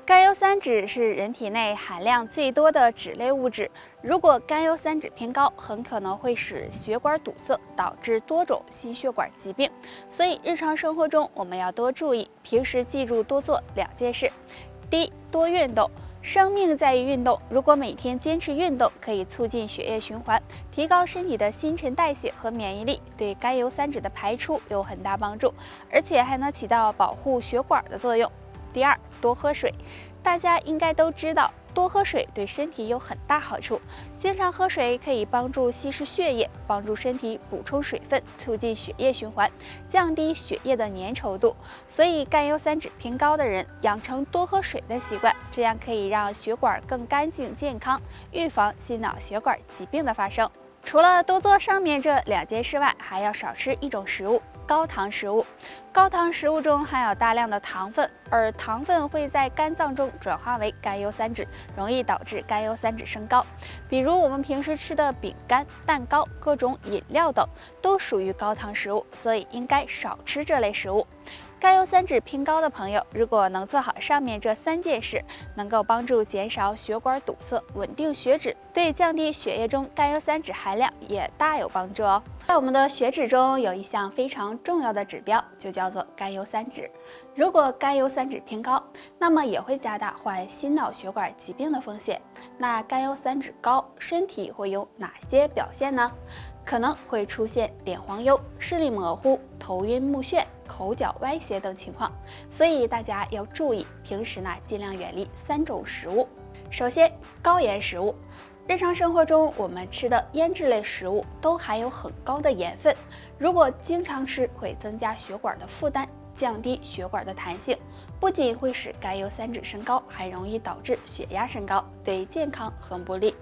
甘油三酯是人体内含量最多的脂类物质，如果甘油三酯偏高，很可能会使血管堵塞，导致多种心血管疾病。所以日常生活中我们要多注意，平时记住多做两件事：第一，多运动。生命在于运动，如果每天坚持运动，可以促进血液循环，提高身体的新陈代谢和免疫力，对甘油三酯的排出有很大帮助，而且还能起到保护血管的作用。第二，多喝水。大家应该都知道，多喝水对身体有很大好处。经常喝水可以帮助稀释血液，帮助身体补充水分，促进血液循环，降低血液的粘稠度。所以甘油三酯偏高的人养成多喝水的习惯，这样可以让血管更干净健康，预防心脑血管疾病的发生。除了多做上面这两件事外，还要少吃一种食物——高糖食物。高糖食物中含有大量的糖分，而糖分会在肝脏中转化为甘油三酯，容易导致甘油三酯升高。比如我们平时吃的饼干、蛋糕、各种饮料等，都属于高糖食物，所以应该少吃这类食物。甘油三酯偏高的朋友，如果能做好上面这三件事，能够帮助减少血管堵塞，稳定血脂，对降低血液中甘油三酯含量也大有帮助哦。在我们的血脂中有一项非常重要的指标，就叫做甘油三酯。如果甘油三酯偏高，那么也会加大患心脑血管疾病的风险。那甘油三酯高，身体会有哪些表现呢？可能会出现脸黄疣、视力模糊、头晕目眩、口角歪斜等情况，所以大家要注意，平时呢尽量远离三种食物。首先，高盐食物。日常生活中我们吃的腌制类食物都含有很高的盐分，如果经常吃，会增加血管的负担，降低血管的弹性，不仅会使甘油三酯升高，还容易导致血压升高，对健康很不利。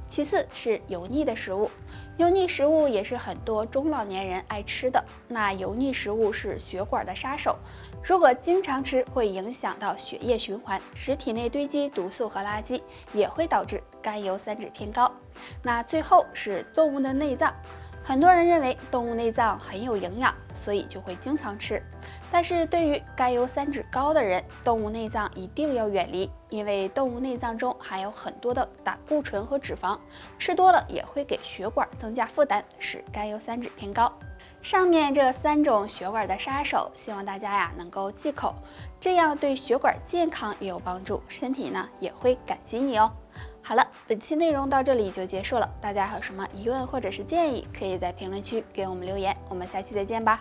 其次是油腻的食物，油腻食物也是很多中老年人爱吃的。那油腻食物是血管的杀手，如果经常吃，会影响到血液循环，使体内堆积毒素和垃圾，也会导致甘油三酯偏高。那最后是动物的内脏，很多人认为动物内脏很有营养，所以就会经常吃。但是对于甘油三酯高的人，动物内脏一定要远离，因为动物内脏中含有很多的胆固醇和脂肪，吃多了也会给血管增加负担，使甘油三酯偏高。上面这三种血管的杀手，希望大家能够忌口，这样对血管健康也有帮助，身体呢也会感激你哦。好了，本期内容到这里就结束了，大家还有什么疑问或者是建议，可以在评论区给我们留言，我们下期再见吧。